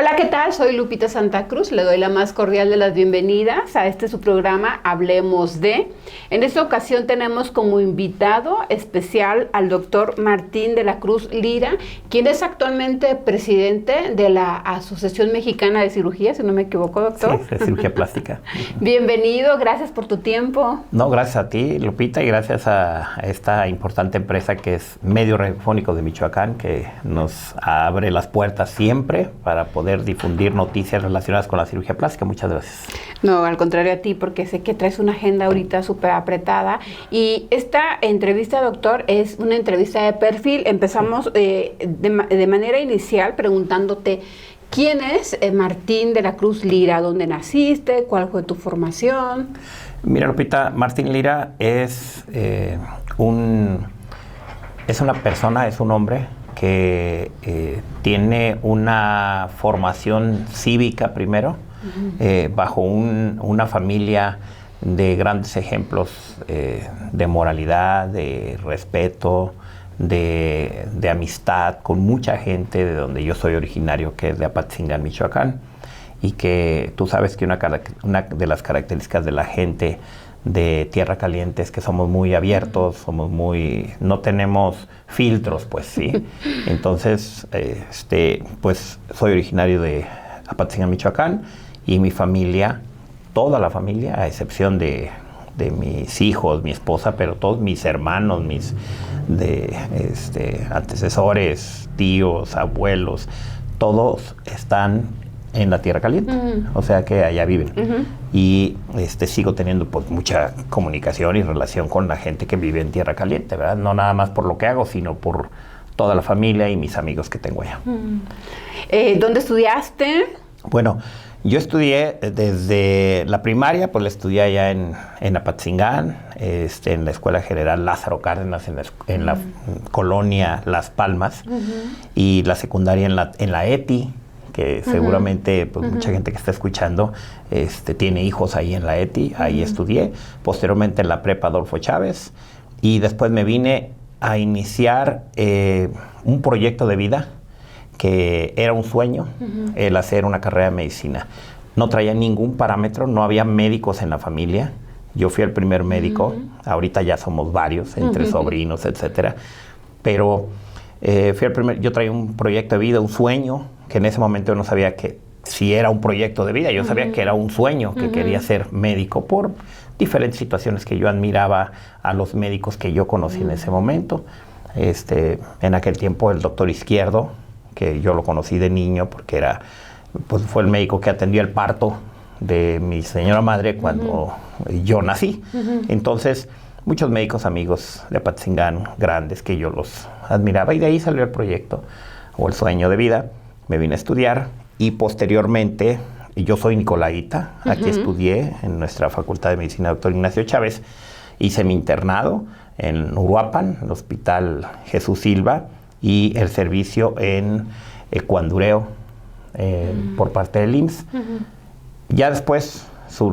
Hola, ¿qué tal? Soy Lupita Santa Cruz. Le doy la más cordial de las bienvenidas a su programa Hablemos de. En esta ocasión tenemos como invitado especial al doctor Martín de la Cruz Lira, quien es actualmente presidente de la Asociación Mexicana de Cirugía, si no me equivoco, doctor. Sí, de cirugía plástica. Bienvenido, gracias por tu tiempo. No, gracias a ti, Lupita, y gracias a esta importante empresa que es Medio Radiofónico de Michoacán, que nos abre las puertas siempre para poder difundir noticias relacionadas con la cirugía plástica. Muchas gracias. No, al contrario a ti, porque sé que traes una agenda ahorita súper apretada. Y esta entrevista, doctor, es una entrevista de perfil. Empezamos de manera inicial preguntándote, ¿quién es Martín de la Cruz Lira? ¿Dónde naciste? ¿Cuál fue tu formación? Mira, Lupita, Martín Lira es una persona, es un hombre que tiene una formación cívica primero, bajo una familia de grandes ejemplos de moralidad, de respeto, de amistad con mucha gente de donde yo soy originario, que es de Apatzingán, Michoacán, y que tú sabes que una de las características de la gente de Tierra Caliente es que somos muy abiertos, no tenemos filtros, pues, ¿sí? Entonces, pues, soy originario de Apatzingán, Michoacán, y mi familia, toda la familia, a excepción de mis hijos, mi esposa, pero todos mis hermanos, mis antecesores, tíos, abuelos, todos están en la Tierra Caliente, o sea que allá viven. Y sigo teniendo pues mucha comunicación y relación con la gente que vive en Tierra Caliente, ¿verdad? No nada más por lo que hago, sino por toda la familia y mis amigos que tengo allá. ¿Dónde estudiaste? Bueno, yo estudié desde la primaria, pues la estudié allá en Apatzingán, en la Escuela General Lázaro Cárdenas, en la colonia Las Palmas, y la secundaria en la ETI, que seguramente pues, mucha gente que está escuchando tiene hijos ahí en la ETI, ahí estudié. Posteriormente en la prepa Adolfo Chávez, y después me vine a iniciar un proyecto de vida que era un sueño, el hacer una carrera de medicina. No traía ningún parámetro, no había médicos en la familia. Yo fui el primer médico, ahorita ya somos varios, entre sobrinos, etcétera. Pero fui el primer, yo traía un proyecto de vida, un sueño, que en ese momento yo no sabía que si era un proyecto de vida, yo sabía que era un sueño, que quería ser médico por diferentes situaciones que yo admiraba a los médicos que yo conocí en ese momento. En aquel tiempo el doctor Izquierdo, que yo lo conocí de niño porque pues fue el médico que atendió el parto de mi señora madre cuando yo nací. Entonces, muchos médicos amigos de Apatzingán, grandes, que yo los admiraba, y de ahí salió el proyecto o el sueño de vida. Me vine a estudiar y posteriormente, yo soy nicolaita, aquí estudié en nuestra Facultad de Medicina Dr. Ignacio Chávez, hice mi internado en Uruapan, el Hospital Jesús Silva, y el servicio en Cuandureo por parte del IMSS. Ya después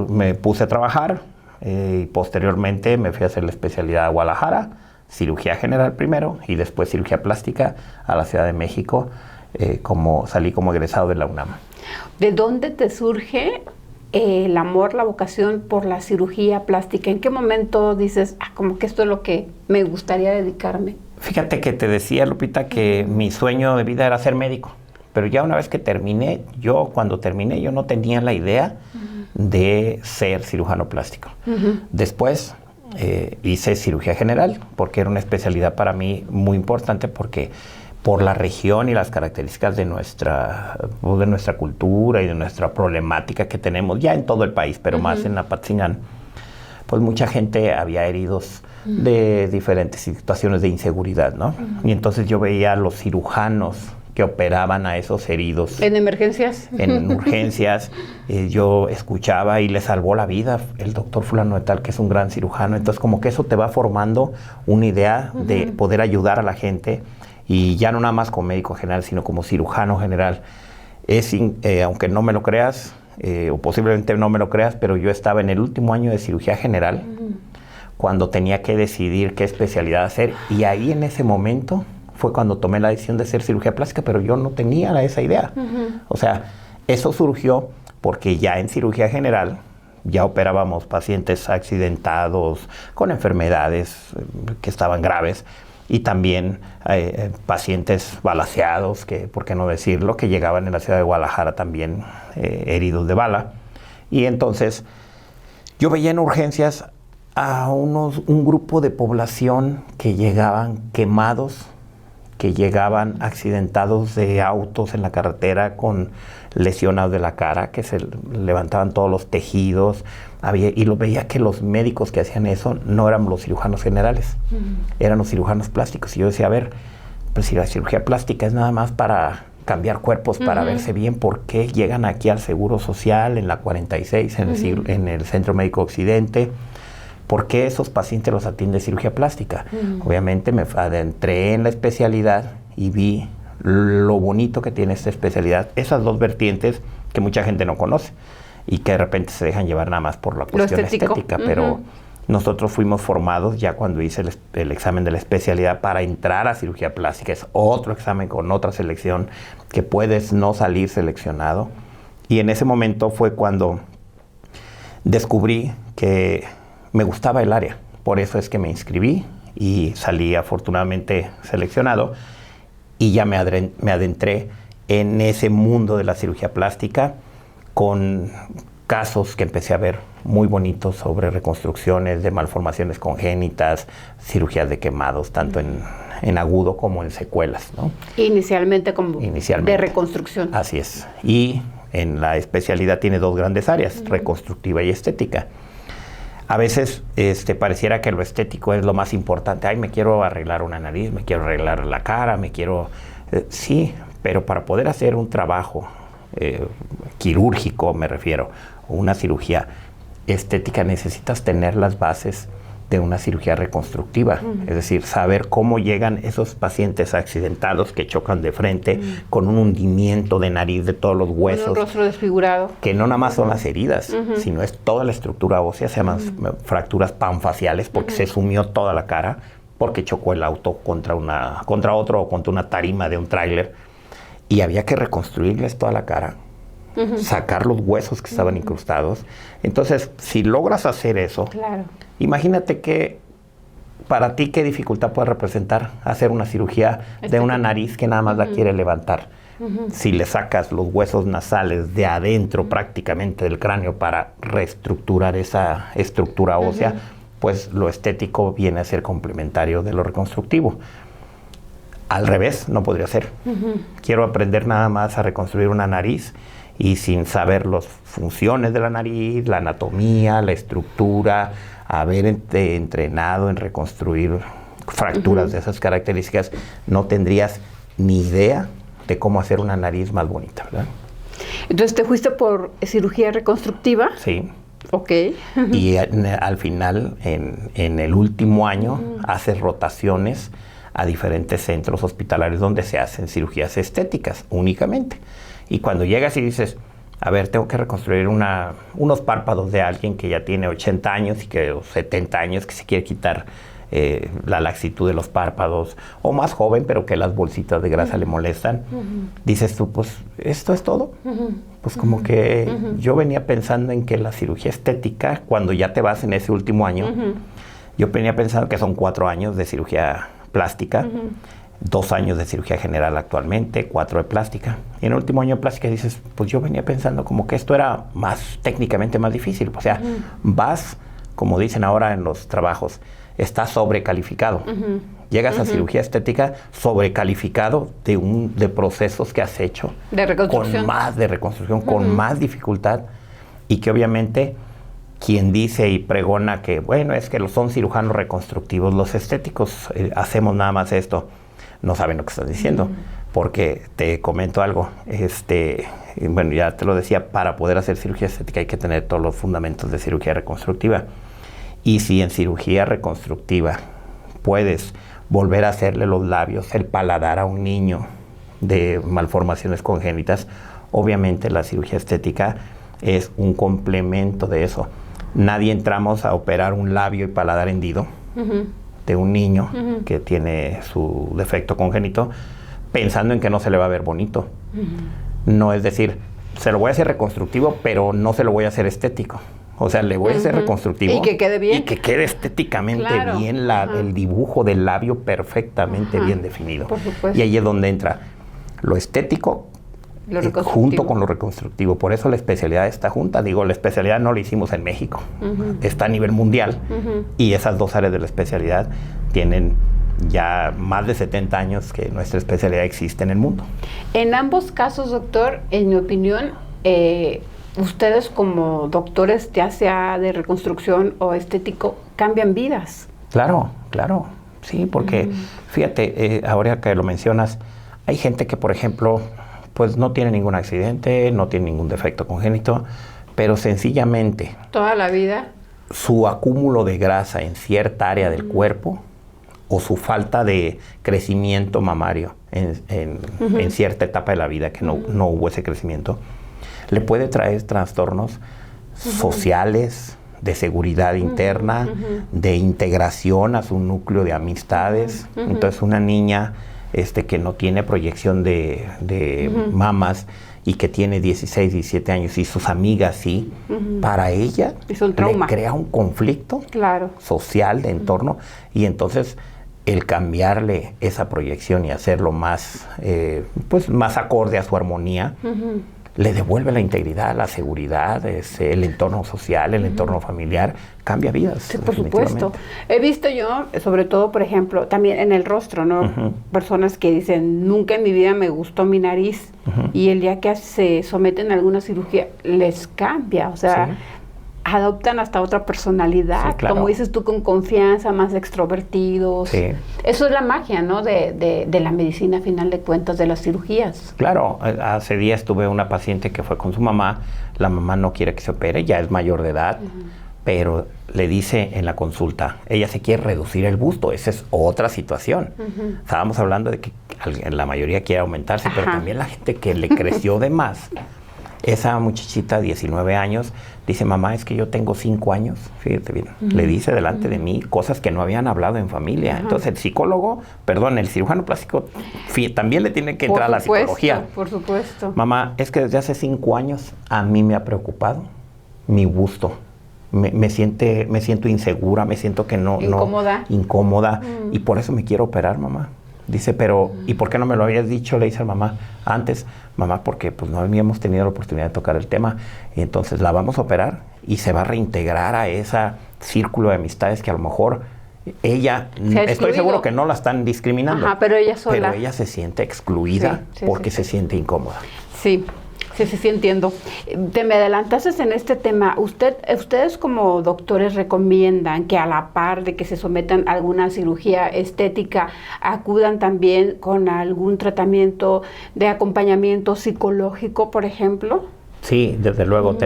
me puse a trabajar y posteriormente me fui a hacer la especialidad a Guadalajara, cirugía general primero y después cirugía plástica a la Ciudad de México, salí como egresado de la UNAM. ¿De dónde te surge el amor, la vocación por la cirugía plástica? ¿En qué momento dices, como que esto es lo que me gustaría dedicarme? Fíjate que te decía, Lupita, que mi sueño de vida era ser médico, pero ya una vez que terminé, cuando terminé, yo no tenía la idea de ser cirujano plástico. Después hice cirugía general, porque era una especialidad para mí muy importante, porque por la región y las características de nuestra cultura y de nuestra problemática que tenemos ya en todo el país, pero más en Apatzingán, pues mucha gente había heridos de diferentes situaciones de inseguridad, ¿no? Y entonces yo veía a los cirujanos que operaban a esos heridos. ¿En emergencias? En urgencias. Yo escuchaba y le salvó la vida el doctor fulano de tal, que es un gran cirujano. Entonces como que eso te va formando una idea de poder ayudar a la gente, y ya no nada más como médico general, sino como cirujano general. Aunque no me lo creas, o posiblemente no me lo creas, pero yo estaba en el último año de cirugía general cuando tenía que decidir qué especialidad hacer, y ahí en ese momento fue cuando tomé la decisión de hacer cirugía plástica, pero yo no tenía esa idea. O sea, Eso surgió porque ya en cirugía general ya operábamos pacientes accidentados con enfermedades que estaban graves y también pacientes balaceados, que por qué no decirlo, que llegaban en la ciudad de Guadalajara también heridos de bala. Y entonces yo veía en urgencias a un grupo de población que llegaban quemados, que llegaban accidentados de autos en la carretera con lesionados de la cara, que se levantaban todos los tejidos. Y lo veía que los médicos que hacían eso no eran los cirujanos generales, eran los cirujanos plásticos. Y yo decía, a ver, pues si la cirugía plástica es nada más para cambiar cuerpos, para verse bien, ¿por qué llegan aquí al Seguro Social, en la 46, en el Centro Médico Occidente? ¿Por qué esos pacientes los atiende cirugía plástica? Obviamente me adentré en la especialidad y vi lo bonito que tiene esta especialidad, esas dos vertientes que mucha gente no conoce y que de repente se dejan llevar nada más por la cuestión estética, pero nosotros fuimos formados ya cuando hice el examen de la especialidad para entrar a cirugía plástica. Es otro examen con otra selección que puedes no salir seleccionado. Y en ese momento fue cuando descubrí que me gustaba el área. Por eso es que me inscribí y salí afortunadamente seleccionado. Y ya me adentré en ese mundo de la cirugía plástica con casos que empecé a ver muy bonitos sobre reconstrucciones de malformaciones congénitas, cirugías de quemados, tanto en agudo como en secuelas, ¿no? Inicialmente de reconstrucción. Así es. Y en la especialidad tiene dos grandes áreas, reconstructiva y estética. A veces pareciera que lo estético es lo más importante. Ay, me quiero arreglar una nariz, me quiero arreglar la cara, me quiero... sí, pero para poder hacer un trabajo quirúrgico, me refiero, o una cirugía estética, necesitas tener las bases de una cirugía reconstructiva. Es decir, saber cómo llegan esos pacientes accidentados que chocan de frente con un hundimiento de nariz de todos los huesos. Un rostro desfigurado. Que no nada más son las heridas, sino es toda la estructura ósea, se llaman fracturas panfaciales porque se sumió toda la cara, porque chocó el auto contra otro o contra una tarima de un tráiler. Y había que reconstruirles toda la cara, sacar los huesos que estaban incrustados. Entonces, si logras hacer eso, imagínate que para ti qué dificultad puede representar hacer una cirugía de una nariz que nada más la quiere levantar. Si le sacas los huesos nasales de adentro prácticamente del cráneo para reestructurar esa estructura ósea, pues lo estético viene a ser complementario de lo reconstructivo. Al revés, no podría ser. Quiero aprender nada más a reconstruir una nariz y sin saber las funciones de la nariz, la anatomía, la estructura, haber entrenado en reconstruir fracturas de esas características, no tendrías ni idea de cómo hacer una nariz más bonita, ¿verdad? Entonces, ¿te fuiste por cirugía reconstructiva? Sí. Ok. Y al final, en el último año, haces rotaciones a diferentes centros hospitalarios donde se hacen cirugías estéticas únicamente. Y cuando llegas y dices, a ver, tengo que reconstruir unos párpados de alguien que ya tiene 80 años y que 70 años, que se quiere quitar la laxitud de los párpados, o más joven, pero que las bolsitas de grasa le molestan, dices tú, pues, ¿esto es todo? Pues como que yo venía pensando en que la cirugía estética, cuando ya te vas en ese último año, yo venía pensando que son 4 años de cirugía plástica, 2 años de cirugía general actualmente, 4 de plástica. Y en el último año de plástica dices, pues yo venía pensando como que esto era técnicamente más difícil. O sea, vas, como dicen ahora en los trabajos, estás sobrecalificado. Llegas a cirugía estética sobrecalificado de procesos que has hecho. De reconstrucción. Con más dificultad. Y que obviamente quien dice y pregona que, bueno, es que son cirujanos reconstructivos, los estéticos hacemos nada más esto, no saben lo que están diciendo. Porque te comento algo, bueno, ya te lo decía, para poder hacer cirugía estética hay que tener todos los fundamentos de cirugía reconstructiva. Y si en cirugía reconstructiva puedes volver a hacerle los labios, el paladar a un niño de malformaciones congénitas, obviamente la cirugía estética es un complemento de eso. Nadie entramos a operar un labio y paladar hendido de un niño que tiene su defecto congénito pensando en que no se le va a ver bonito. No, es decir, se lo voy a hacer reconstructivo, pero no se lo voy a hacer estético. O sea, le voy a hacer reconstructivo. Y que quede bien. Y que quede estéticamente bien el dibujo del labio perfectamente bien definido. Por supuesto. Y ahí es donde entra lo estético junto con lo reconstructivo. Por eso la especialidad está junta. Digo, la especialidad no la hicimos en México. Está a nivel mundial. Y esas dos áreas de la especialidad tienen ya más de 70 años que nuestra especialidad existe en el mundo. En ambos casos, doctor, en mi opinión, ustedes como doctores, ya sea de reconstrucción o estético, cambian vidas. Claro, claro. Sí, porque fíjate, ahora que lo mencionas, hay gente que, por ejemplo, pues no tiene ningún accidente, no tiene ningún defecto congénito, pero sencillamente toda la vida su acúmulo de grasa en cierta área del cuerpo o su falta de crecimiento mamario en cierta etapa de la vida que no hubo ese crecimiento, le puede traer trastornos sociales, de seguridad interna, de integración a su núcleo de amistades. Entonces una niña que no tiene proyección de mamas y que tiene 16, 17 años y sus amigas sí, para ella le crea un conflicto social de entorno, y entonces el cambiarle esa proyección y hacerlo más, más acorde a su armonía, le devuelve la integridad, la seguridad, el entorno social, el entorno familiar, cambia vidas. Sí, por supuesto. He visto yo, sobre todo, por ejemplo, también en el rostro, ¿no? Personas que dicen, nunca en mi vida me gustó mi nariz, y el día que se someten a alguna cirugía, les cambia, o sea, adoptan hasta otra personalidad, como dices tú, con confianza, más extrovertidos. Eso es la magia, ¿no? De la medicina, a final de cuentas, de las cirugías. Claro, hace días tuve una paciente que fue con su mamá, la mamá no quiere que se opere, ya es mayor de edad, pero le dice en la consulta, ella se quiere reducir el busto, esa es otra situación. Estábamos hablando de que la mayoría quiere aumentarse, pero también la gente que le creció de más. Esa muchachita, 19 años, dice, mamá, es que yo tengo 5 años, fíjate bien, le dice delante de mí cosas que no habían hablado en familia. Entonces el psicólogo, el cirujano plástico, también le tiene que entrar a la psicología. Por supuesto. Mamá, es que desde hace 5 años a mí me ha preocupado mi busto. Me siento insegura, me siento que incómoda, y por eso me quiero operar, mamá. Dice, pero ¿y por qué no me lo habías dicho? Le dice a mamá antes. Mamá, porque pues no habíamos tenido la oportunidad de tocar el tema, y entonces la vamos a operar y se va a reintegrar a ese círculo de amistades que a lo mejor ella, estoy seguro que no la están discriminando, pero ella sola. Pero ella se siente excluida porque se siente incómoda. Sí, entiendo. Te me adelantaste en este tema. Ustedes como doctores recomiendan que a la par de que se sometan a alguna cirugía estética, acudan también con algún tratamiento de acompañamiento psicológico, por ejemplo. Sí, desde luego.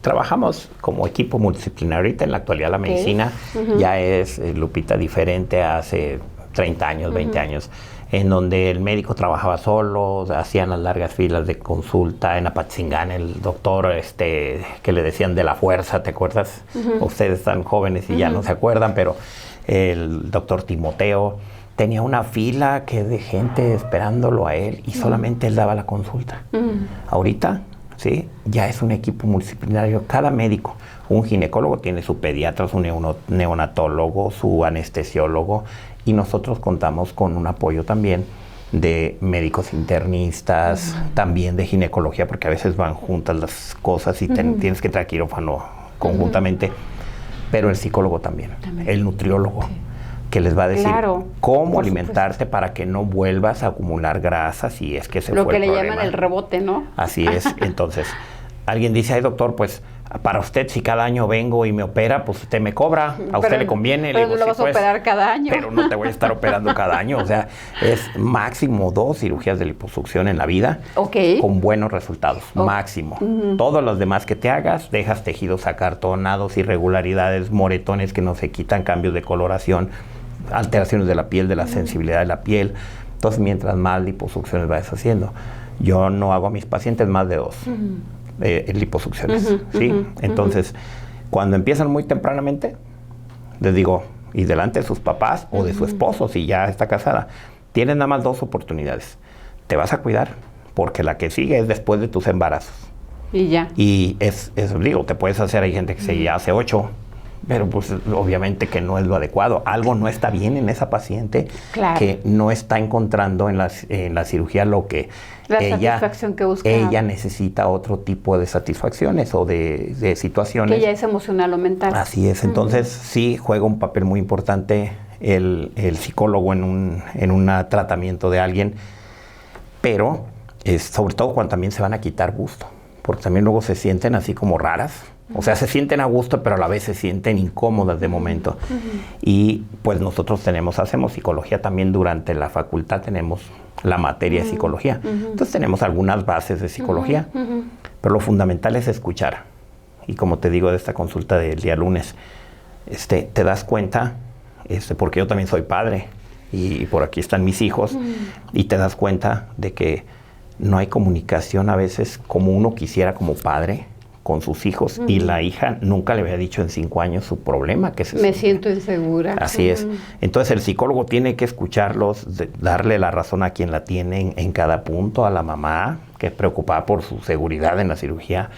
Trabajamos como equipo multidisciplinario. Ahorita en la actualidad la medicina ya es, Lupita, diferente a hace 30 años, 20 años. En donde el médico trabajaba solo, hacían las largas filas de consulta. En Apatzingán, el doctor que le decían de la fuerza, ¿te acuerdas? Ustedes están jóvenes y ya no se acuerdan, pero el doctor Timoteo tenía una fila de gente esperándolo a él, y solamente él daba la consulta. Ahorita, sí, ya es un equipo multidisciplinario. Cada médico, un ginecólogo tiene su pediatra, su neonatólogo, su anestesiólogo, y nosotros contamos con un apoyo también de médicos internistas, también de ginecología, porque a veces van juntas las cosas y tienes que traer quirófano conjuntamente, pero el psicólogo también. El nutriólogo, que les va a decir cómo alimentarte para que no vuelvas a acumular grasa si es que se fue el problema. Lo que le llaman el rebote, ¿no? Así es. Entonces, alguien dice, ay, doctor, pues para usted, si cada año vengo y me opera, pues usted me cobra, a usted le conviene. Pero no lo vas a operar cada año. Pero no te voy a estar operando cada año. O sea, es máximo 2 cirugías de liposucción en la vida, con buenos resultados, máximo. Todos los demás que te hagas, dejas tejidos acartonados, irregularidades, moretones que no se quitan, cambios de coloración, alteraciones de la piel, de la sensibilidad de la piel. Entonces, mientras más liposucciones vayas haciendo, yo no hago a mis pacientes más de 2. Liposucciones, ¿sí? Entonces, cuando empiezan muy tempranamente, les digo, y delante de sus papás o de su esposo, si ya está casada, tienen nada más 2 oportunidades. Te vas a cuidar, porque la que sigue es después de tus embarazos. Y ya. Y digo, te puedes hacer, hay gente que se hace 8, pero pues obviamente que no es lo adecuado. Algo no está bien en esa paciente, claro, que no está encontrando en la cirugía lo que la satisfacción que buscaba. Ella necesita otro tipo de satisfacciones o de situaciones. Que ya es emocional o mental. Así es. Entonces sí juega un papel muy importante el psicólogo en un tratamiento de alguien, pero sobre todo cuando también se van a quitar gusto, porque también luego se sienten así como raras. O sea, se sienten a gusto, pero a la vez se sienten incómodas de momento. Y pues nosotros hacemos psicología también durante la facultad, tenemos la materia de psicología. Entonces tenemos algunas bases de psicología, pero lo fundamental es escuchar. Y como te digo de esta consulta del día lunes, te das cuenta, porque yo también soy padre, y por aquí están mis hijos, y te das cuenta de que no hay comunicación a veces como uno quisiera como padre con sus hijos, y la hija nunca le había dicho en 5 años su problema. Me siento insegura. Así es. Entonces el psicólogo tiene que escucharlos, darle la razón a quien la tiene en cada punto, a la mamá, que es preocupada por su seguridad en la cirugía,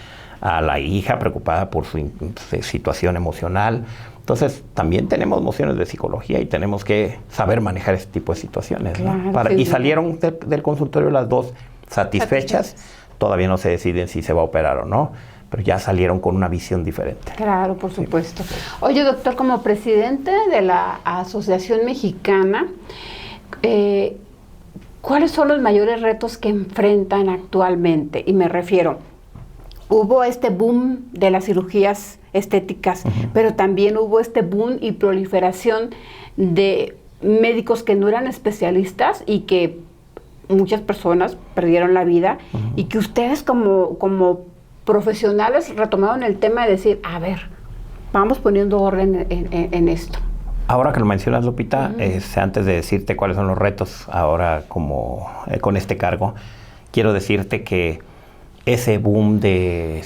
a la hija preocupada por su situación emocional. Entonces también tenemos nociones de psicología y tenemos que saber manejar este tipo de situaciones. Claro, ¿no? Y salieron del consultorio las dos satisfechas. Todavía no se deciden si se va a operar o no, pero ya salieron con una visión diferente. Claro, por supuesto. Sí. Oye, doctor, como presidente de la Asociación Mexicana, ¿cuáles son los mayores retos que enfrentan actualmente? Y me refiero, hubo este boom de las cirugías estéticas, pero también hubo este boom y proliferación de médicos que no eran especialistas y que muchas personas perdieron la vida, y que ustedes como profesionales retomaron el tema de decir, a ver, vamos poniendo orden en esto. Ahora que lo mencionas, Lupita, antes de decirte cuáles son los retos ahora con este cargo, quiero decirte que ese boom que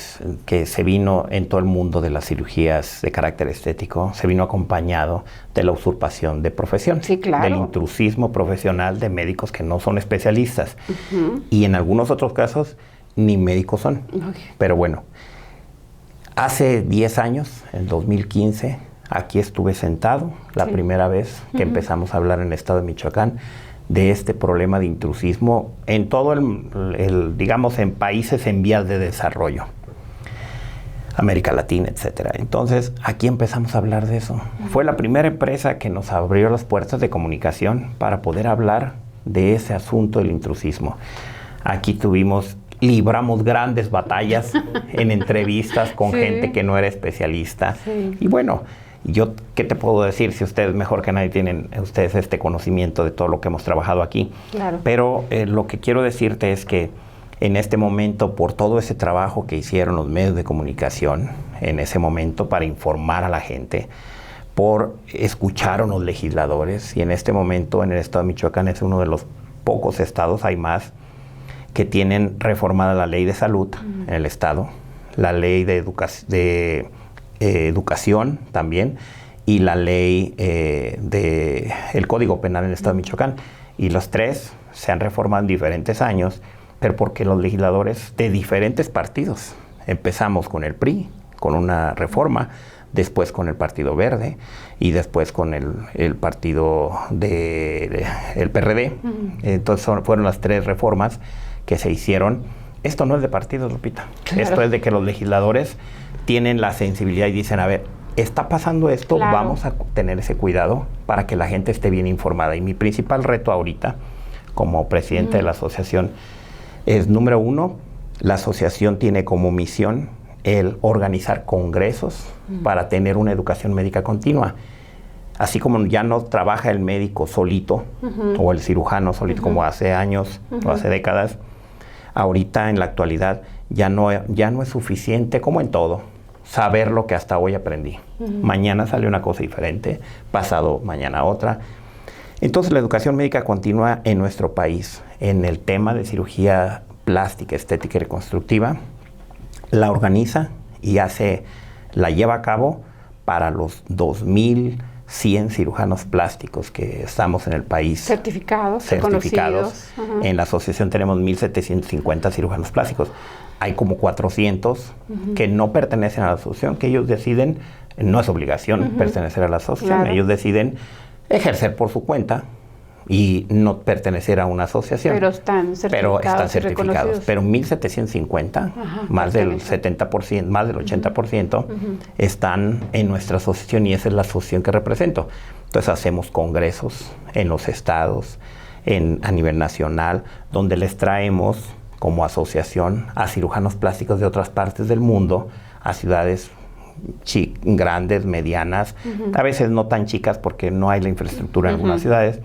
se vino en todo el mundo de las cirugías de carácter estético, se vino acompañado de la usurpación de profesión, sí, claro, del intrusismo profesional de médicos que no son especialistas. Y en algunos otros casos, ni médicos son. Pero bueno, hace 10 años, en 2015, aquí estuve sentado la primera vez que empezamos a hablar en el estado de Michoacán de este problema de intrusismo en todo digamos, en países en vías de desarrollo, América Latina, etcétera. Entonces, aquí empezamos a hablar de eso. Fue la primera empresa que nos abrió las puertas de comunicación para poder hablar de ese asunto del intrusismo. Aquí libramos grandes batallas en entrevistas con gente que no era especialista. Y bueno, yo, ¿qué te puedo decir? Si ustedes mejor que nadie tienen ustedes este conocimiento de todo lo que hemos trabajado aquí. Claro. Pero lo que quiero decirte es que en este momento, por todo ese trabajo que hicieron los medios de comunicación en ese momento para informar a la gente, escucharon los legisladores, y en este momento en el estado de Michoacán es uno de los pocos estados, hay más, que tienen reformada la ley de salud en el estado, la ley de educación también, y la ley el Código Penal en el estado de Michoacán. Y los tres se han reformado en diferentes años, pero porque los legisladores de diferentes partidos, empezamos con el PRI, con una reforma, después con el Partido Verde y después con el partido el PRD. Entonces fueron las 3 reformas que se hicieron. Esto no es de partidos, Lupita. Claro. Esto es de que los legisladores tienen la sensibilidad y dicen, a ver, está pasando esto, claro, vamos a tener ese cuidado para que la gente esté bien informada. Y mi principal reto ahorita, como presidente de la asociación, es, número 1, la asociación tiene como misión el organizar congresos para tener una educación médica continua. Así como ya no trabaja el médico solito o el cirujano solito como hace años o hace décadas, ahorita en la actualidad ya no es suficiente, como en todo, saber lo que hasta hoy aprendí. Mañana sale una cosa diferente, pasado mañana otra. Entonces la educación médica continua en nuestro país en el tema de cirugía plástica, estética y reconstructiva. La organiza y la lleva a cabo para los 2,100 cirujanos plásticos que estamos en el país. Certificados. En la asociación tenemos 1,750 cirujanos plásticos. hay como 400 que no pertenecen a la asociación, que ellos deciden, no es obligación pertenecer a la asociación, ellos deciden ejercer por su cuenta y no pertenecer a una asociación. Pero están certificados. Pero 1,750, más del 70%, más del 80%, están en nuestra asociación y esa es la asociación que represento. Entonces hacemos congresos en los estados, a nivel nacional, donde les traemos como asociación a cirujanos plásticos de otras partes del mundo, a ciudades grandes, medianas, a veces no tan chicas porque no hay la infraestructura en algunas ciudades,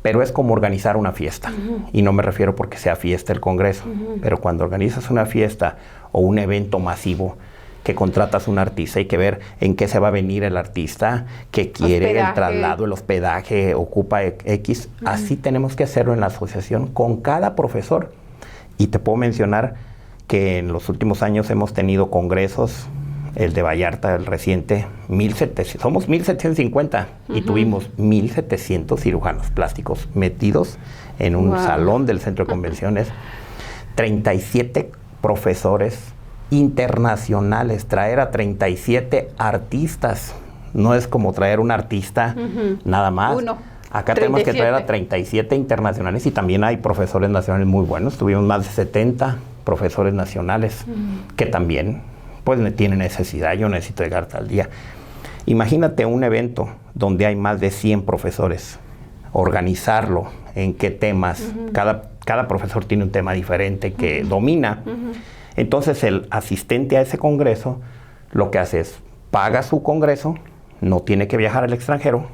pero es como organizar una fiesta. Y no me refiero porque sea fiesta el congreso, pero cuando organizas una fiesta o un evento masivo, que contratas un artista, hay que ver en qué se va a venir el artista, qué quiere, el traslado, el hospedaje, ocupa X. Así tenemos que hacerlo en la asociación con cada profesor. Y te puedo mencionar que en los últimos años hemos tenido congresos, el de Vallarta, el reciente, 1,700, somos 1,750 y tuvimos 1,700 cirujanos plásticos metidos en un salón del centro de convenciones, 37 profesores internacionales, traer a 37 artistas, no es como traer un artista nada más. Acá 37. Tenemos que traer a 37 internacionales y también hay profesores nacionales muy buenos, tuvimos más de 70 profesores nacionales que también pues tiene necesidad, yo necesito llegar tal día. Imagínate un evento donde hay más de 100 profesores, organizarlo, en qué temas, cada profesor tiene un tema diferente que domina. Entonces el asistente a ese congreso lo que hace es paga su congreso, no tiene que viajar al extranjero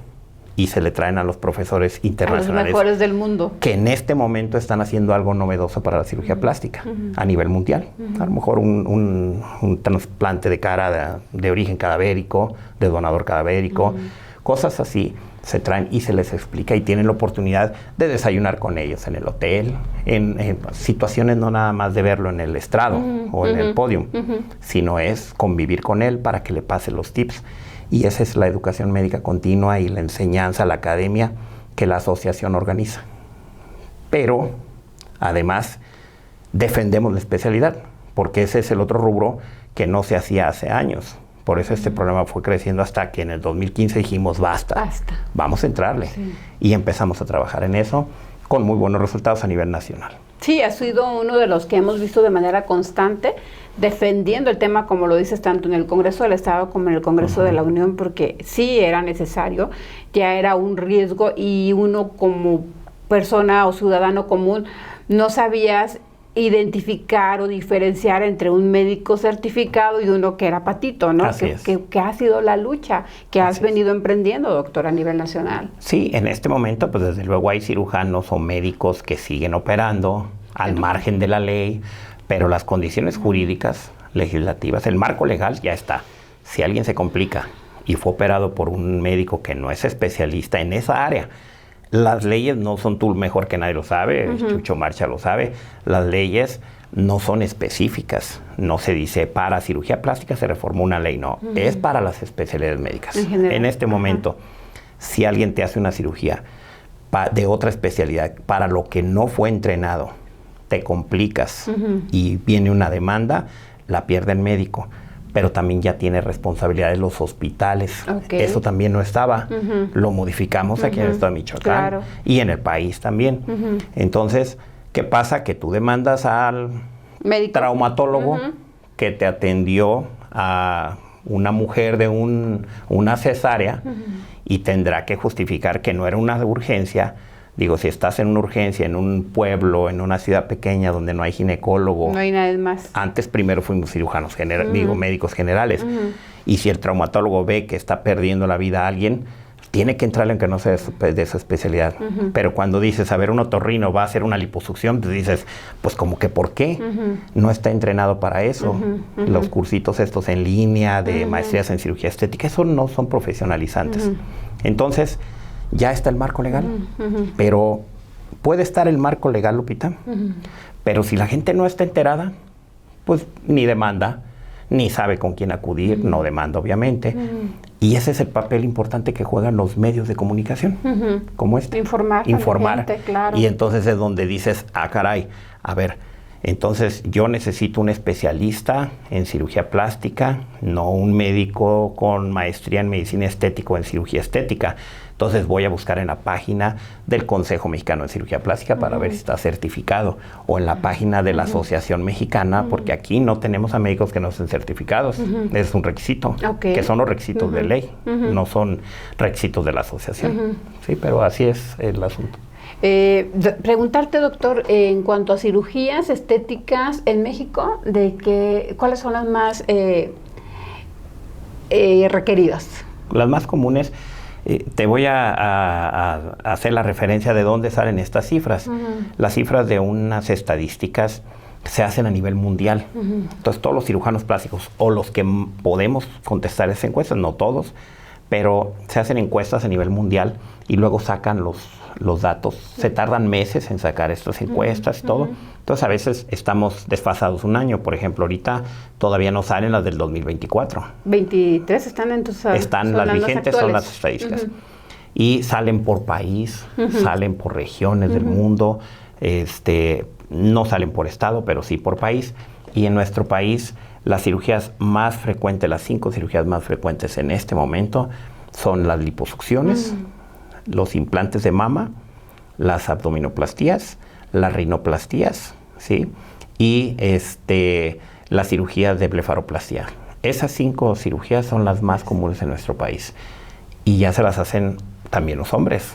y se le traen a los profesores internacionales. A los mejores del mundo. Que en este momento están haciendo algo novedoso para la cirugía plástica a nivel mundial. A lo mejor un trasplante de cara de origen cadavérico, de donador cadavérico, cosas así se traen y se les explica y tienen la oportunidad de desayunar con ellos en el hotel, en situaciones no nada más de verlo en el estrado o en el podio, sino es convivir con él para que le pase los tips. Y esa es la educación médica continua y la enseñanza, la academia que la asociación organiza. Pero, además, defendemos la especialidad, porque ese es el otro rubro que no se hacía hace años. Por eso este programa fue creciendo hasta que en el 2015 dijimos, basta. Vamos a entrarle. Sí. Y empezamos a trabajar en eso con muy buenos resultados a nivel nacional. Sí, ha sido uno de los que hemos visto de manera constante defendiendo el tema, como lo dices, tanto en el Congreso del Estado como en el Congreso de la Unión, porque sí era necesario, ya era un riesgo y uno como persona o ciudadano común no sabías identificar o diferenciar entre un médico certificado y uno que era patito, ¿no? Que ha sido la lucha que has venido emprendiendo, doctor, a nivel nacional. Sí, en este momento, pues desde luego hay cirujanos o médicos que siguen operando al margen de la ley, pero las condiciones jurídicas, legislativas, el marco legal ya está. Si alguien se complica y fue operado por un médico que no es especialista en esa área, las leyes no son tú mejor que nadie lo sabe, Chucho Marcha lo sabe, las leyes no son específicas, no se dice para cirugía plástica se reformó una ley, no, es para las especialidades médicas. En este momento, si alguien te hace una cirugía de otra especialidad para lo que no fue entrenado, te complicas y viene una demanda, la pierde el médico. Pero también ya tiene responsabilidades los hospitales. Eso también no estaba. Lo modificamos aquí en el estado de Michoacán y en el país también. Entonces, ¿qué pasa? Que tú demandas al traumatólogo que te atendió a una mujer de una cesárea y tendrá que justificar que no era una urgencia. Digo, si estás en una urgencia, en un pueblo, en una ciudad pequeña donde no hay ginecólogo. No hay nadie más. Antes primero fuimos cirujanos, médicos generales. Y si el traumatólogo ve que está perdiendo la vida a alguien, tiene que entrarle aunque no sea de su especialidad. Pero cuando dices, a ver, un otorrino va a hacer una liposucción, te dices, pues como que ¿por qué? No está entrenado para eso. Los cursitos estos en línea de maestrías en cirugía estética, eso no son profesionalizantes. Entonces, ya está el marco legal, pero puede estar el marco legal, Lupita, pero si la gente no está enterada, pues ni demanda, ni sabe con quién acudir, no demanda obviamente, y ese es el papel importante que juegan los medios de comunicación, como este. Informar. A la gente, claro. Y entonces es donde dices, ah caray, a ver, Entonces, yo necesito un especialista en cirugía plástica, no un médico con maestría en medicina estética o en cirugía estética. Entonces, voy a buscar en la página del Consejo Mexicano de Cirugía Plástica para ver si está certificado, o en la página de la Asociación Mexicana, porque aquí no tenemos a médicos que no estén certificados. Es un requisito, que son los requisitos de ley, no son requisitos de la asociación. Sí, pero así es el asunto. Preguntarte, doctor, en cuanto a cirugías estéticas en México, ¿cuáles son las más requeridas? Las más comunes, te voy a hacer la referencia de dónde salen estas cifras. Las cifras de unas estadísticas se hacen a nivel mundial. Entonces, todos los cirujanos plásticos, o los que podemos contestar esas encuestas, no todos, pero se hacen encuestas a nivel mundial y luego sacan los datos. Se tardan meses en sacar estas encuestas y todo. Entonces, a veces estamos desfasados un año. Por ejemplo, ahorita todavía no salen las del 2024. 23 están entonces. Están las vigentes, son las estadísticas. Y salen por país, salen por regiones del mundo. No salen por estado, pero sí por país. Y en nuestro país, las cirugías más frecuentes, las 5 cirugías más frecuentes en este momento son las liposucciones, los implantes de mama, las abdominoplastías, las rinoplastías, ¿sí? Y las cirugías de blefaroplastia. Esas 5 cirugías son las más comunes en nuestro país. Y ya se las hacen también los hombres,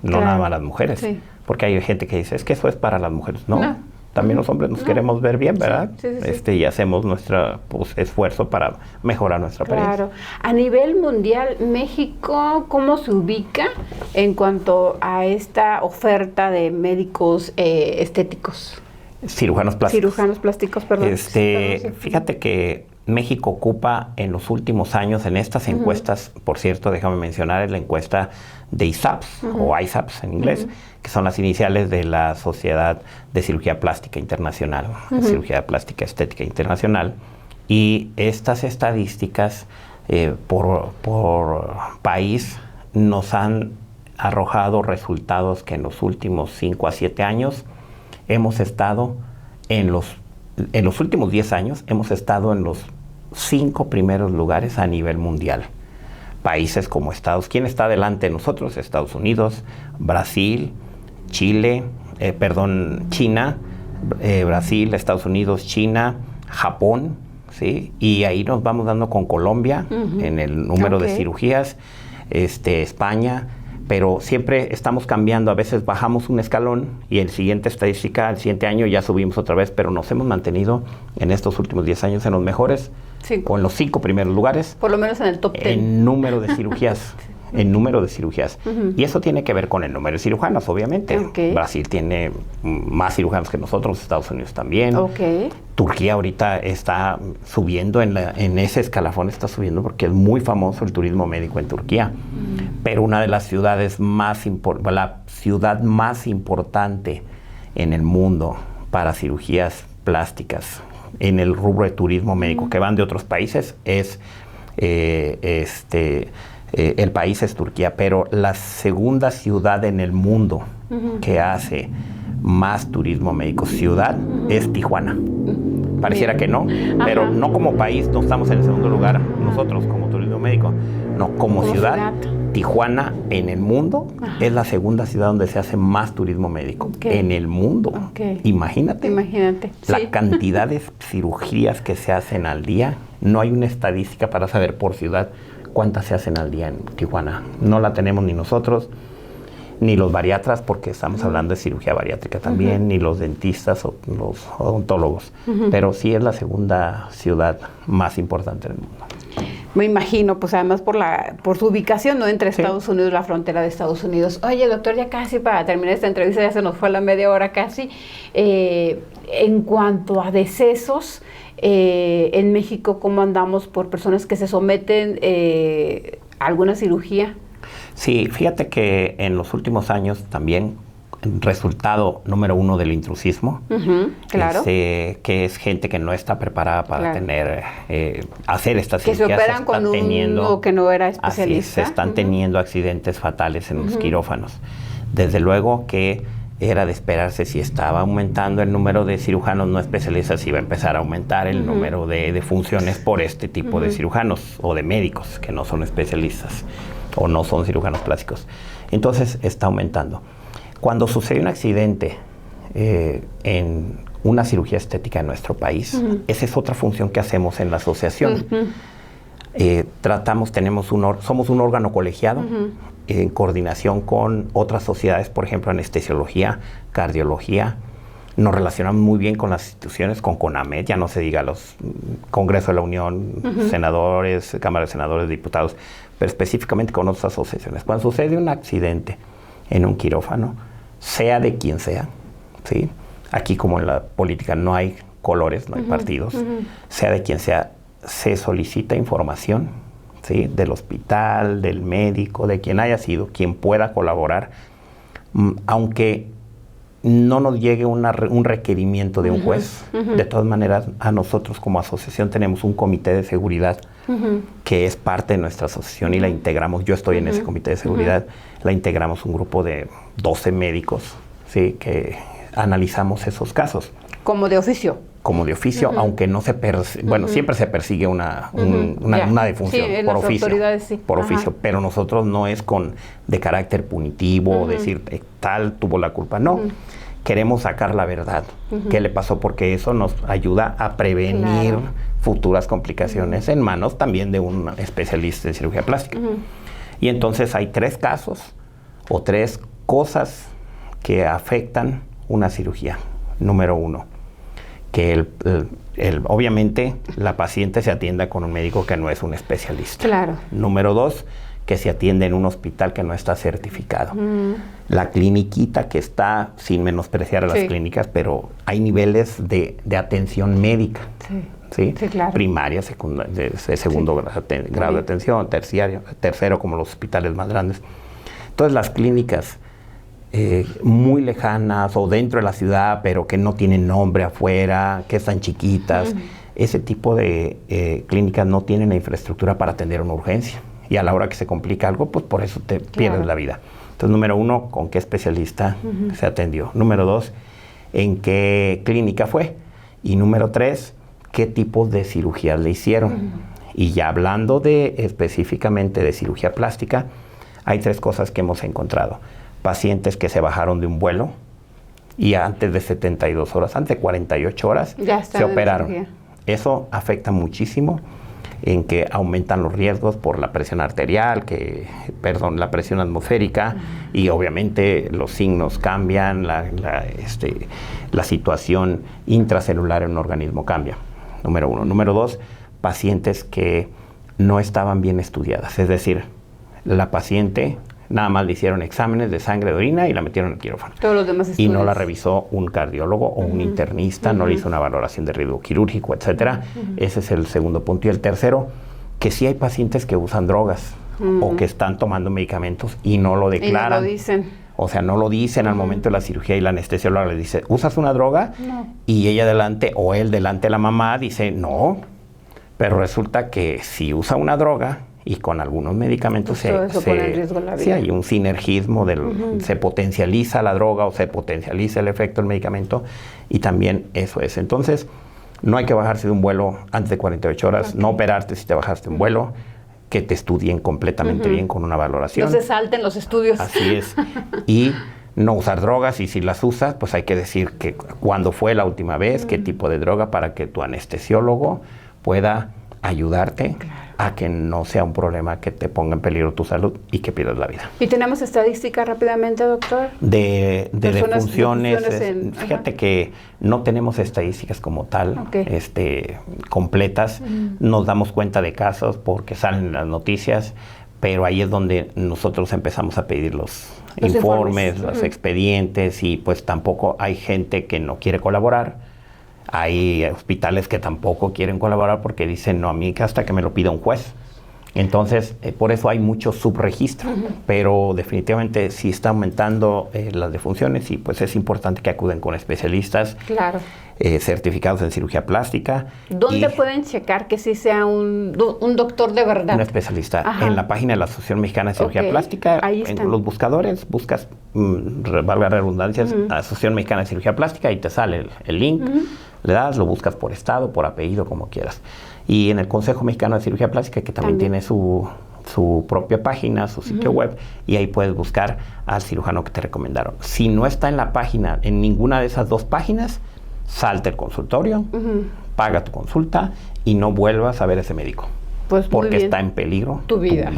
no nada más las mujeres. Sí. Porque hay gente que dice, es que eso es para las mujeres. No. También los hombres nos queremos ver bien, ¿verdad? Sí. Y hacemos nuestro esfuerzo para mejorar nuestra apariencia. Claro. A nivel mundial, México, ¿cómo se ubica en cuanto a esta oferta de médicos estéticos? Cirujanos plásticos. Cirujanos plásticos, perdón. Fíjate que México ocupa en los últimos años en estas encuestas, por cierto, déjame mencionar, es la encuesta de ISAPS, o ISAPS en inglés, que son las iniciales de la Sociedad de Cirugía Plástica Internacional, Cirugía Plástica Estética Internacional, y estas estadísticas por país nos han arrojado resultados que en los últimos 5 a 7 años hemos estado en los últimos 10 años hemos estado en los 5 primeros lugares a nivel mundial. Países como ¿quién está delante de nosotros? Estados Unidos, Brasil, China, Brasil, Estados Unidos, China, Japón, ¿sí? Y ahí nos vamos dando con Colombia en el número de cirugías, España, pero siempre estamos cambiando. A veces bajamos un escalón y el siguiente año ya subimos otra vez, pero nos hemos mantenido en estos últimos 10 años en los mejores, o en los 5 primeros lugares. Por lo menos en el top 10. En número de cirugías. Y eso tiene que ver con el número de cirujanos, obviamente. Brasil tiene más cirujanos que nosotros, Estados Unidos también. Turquía ahorita está subiendo, en ese escalafón está subiendo porque es muy famoso el turismo médico en Turquía. Pero una de las ciudades la ciudad más importante en el mundo para cirugías plásticas en el rubro de turismo médico que van de otros países es el país es Turquía, pero la segunda ciudad en el mundo que hace más turismo médico es Tijuana. Pareciera que no, pero no como país, no estamos en el segundo lugar nosotros como turismo médico, no, como ciudad. Tijuana en el mundo es la segunda ciudad donde se hace más turismo médico en el mundo. Imagínate la cantidad de cirugías que se hacen al día. No hay una estadística para saber por ciudad cuántas se hacen al día en Tijuana. No la tenemos ni nosotros, ni los bariatras, porque estamos hablando de cirugía bariátrica también, ni los dentistas o los odontólogos. Pero sí es la segunda ciudad más importante del mundo. Me imagino, pues además por su ubicación, ¿no? Entre Estados Unidos, la frontera de Estados Unidos. Oye, doctor, ya casi para terminar esta entrevista, ya se nos fue la media hora casi. En cuanto a decesos, en México, ¿cómo andamos por personas que se someten a alguna cirugía? Sí, fíjate que en los últimos años también, resultado número 1 del intrusismo, que es gente que no está preparada para hacer estas cirugías. Que se operan con uno que no era especialista. Se están teniendo accidentes fatales en los quirófanos. Desde luego que era de esperarse si estaba aumentando el número de cirujanos no especialistas, iba a empezar a aumentar el número de funciones por este tipo de cirujanos o de médicos que no son especialistas o no son cirujanos plásticos. Entonces está aumentando. Cuando sucede un accidente en una cirugía estética en nuestro país, esa es otra función que hacemos en la asociación. Somos un órgano colegiado en coordinación con otras sociedades, por ejemplo, anestesiología, cardiología. Nos relacionamos muy bien con las instituciones, con CONAMED, ya no se diga los Congreso de la Unión, senadores, Cámara de Senadores, diputados, pero específicamente con otras asociaciones. Cuando sucede un accidente en un quirófano, sea de quien sea, ¿sí? Aquí como en la política no hay colores, no hay partidos, sea de quien sea, se solicita información, ¿sí? Del hospital, del médico, de quien haya sido, quien pueda colaborar, aunque no nos llegue un requerimiento de un juez. De todas maneras, a nosotros como asociación tenemos un comité de seguridad que es parte de nuestra asociación y la integramos. Yo estoy en ese comité de seguridad, la integramos un grupo de 12 médicos, ¿sí? Que analizamos esos casos. Como de oficio. Como de oficio, aunque no se bueno, siempre se persigue una defunción por oficio, por oficio, pero nosotros no es de carácter punitivo, decir tal tuvo la culpa, no. Queremos sacar la verdad, qué le pasó, porque eso nos ayuda a prevenir futuras complicaciones en manos también de un especialista en cirugía plástica. Y entonces hay 3 casos o 3 cosas que afectan una cirugía. Número 1, que obviamente la paciente se atienda con un médico que no es un especialista. Claro. Número 2, que se atiende en un hospital que no está certificado. La cliniquita que está, sin menospreciar a las clínicas, pero hay niveles de atención médica. ¿Sí? Sí, claro. Primaria, secundaria, de segundo grado de atención, tercero como los hospitales más grandes. Entonces las clínicas muy lejanas o dentro de la ciudad, pero que no tienen nombre afuera, que están chiquitas, ese tipo de clínicas no tienen la infraestructura para atender una urgencia. Y a la hora que se complica algo, pues por eso te pierdes la vida. Entonces, número 1, ¿con qué especialista se atendió? Número 2, ¿en qué clínica fue? Y número 3, ¿qué tipo de cirugías le hicieron? Y ya hablando específicamente de cirugía plástica, hay 3 cosas que hemos encontrado. Pacientes que se bajaron de un vuelo y antes de 72 horas, antes de 48 horas, se operaron. Eso afecta muchísimo en que aumentan los riesgos por la presión arterial, la presión atmosférica, y obviamente los signos cambian, la situación intracelular en un organismo cambia. Número 1. Número 2, pacientes que no estaban bien estudiadas, es decir, la paciente nada más le hicieron exámenes de sangre, de orina y la metieron en el quirófano. Todos los demás estudios. Y no la revisó un cardiólogo o un internista, no le hizo una valoración de riesgo quirúrgico, etcétera. Ese es el segundo punto. Y el tercero, que sí hay pacientes que usan drogas o que están tomando medicamentos y no lo declaran. Y no lo dicen. O sea, no lo dicen al momento de la cirugía y la anestesióloga le dice, ¿usas una droga? No. Y ella delante o él delante de la mamá dice, no. Pero resulta que si usa una droga y con algunos medicamentos sí hay un sinergismo, se potencializa la droga o se potencializa el efecto del medicamento, y también eso es. Entonces, no hay que bajarse de un vuelo antes de 48 horas, no operarte si te bajaste de un vuelo, que te estudien completamente bien con una valoración. No se salten los estudios. Así es. Y no usar drogas, y si las usas, pues hay que decir que cuándo fue la última vez, qué tipo de droga, para que tu anestesiólogo pueda ayudarte a que no sea un problema que te ponga en peligro tu salud y que pierdas la vida. ¿Y tenemos estadísticas rápidamente, doctor? De defunciones. Fíjate que no tenemos estadísticas como tal, completas. Nos damos cuenta de casos porque salen en las noticias, pero ahí es donde nosotros empezamos a pedir los informes, los expedientes, y pues tampoco hay gente que no quiere colaborar. Hay hospitales que tampoco quieren colaborar porque dicen, no, a mí hasta que me lo pida un juez. Entonces, por eso hay mucho subregistro, pero definitivamente sí está aumentando las defunciones y pues es importante que acuden con especialistas certificados en cirugía plástica. ¿Dónde pueden checar que sí sea un doctor de verdad? Un especialista. En la página de la Asociación Mexicana de Cirugía Plástica, en los buscadores, buscas, valga redundancias, Asociación Mexicana de Cirugía Plástica y te sale el link, le das, lo buscas por estado, por apellido, como quieras. Y en el Consejo Mexicano de Cirugía Plástica, que también tiene su propia página, su sitio web, y ahí puedes buscar al cirujano que te recomendaron. Si no está en la página, en ninguna de esas dos páginas, salte el consultorio, paga tu consulta y no vuelvas a ver a ese médico. Pues porque está en peligro tu vida.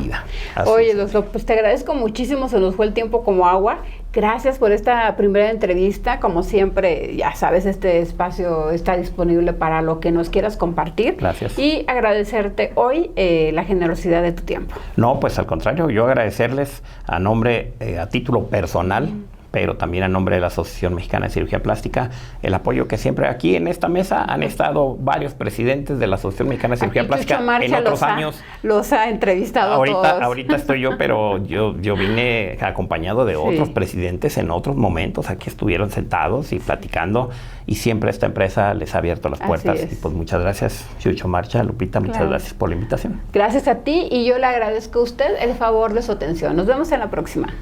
Oye, doctor, pues te agradezco muchísimo, se nos fue el tiempo como agua. Gracias por esta primera entrevista. Como siempre, ya sabes, este espacio está disponible para lo que nos quieras compartir. Gracias. Y agradecerte hoy la generosidad de tu tiempo. No, pues al contrario, yo agradecerles a nombre, a título personal, pero también a nombre de la Asociación Mexicana de Cirugía Plástica, el apoyo que siempre aquí en esta mesa han estado varios presidentes de la Asociación Mexicana de Cirugía Plástica en otros años. Los ha entrevistado todos. Ahorita estoy yo, pero yo vine acompañado de otros presidentes en otros momentos. Aquí estuvieron sentados y platicando y siempre esta empresa les ha abierto las puertas. Y pues muchas gracias, Chucho Marcha, Lupita, muchas gracias por la invitación. Gracias a ti y yo le agradezco a usted el favor de su atención. Nos vemos en la próxima.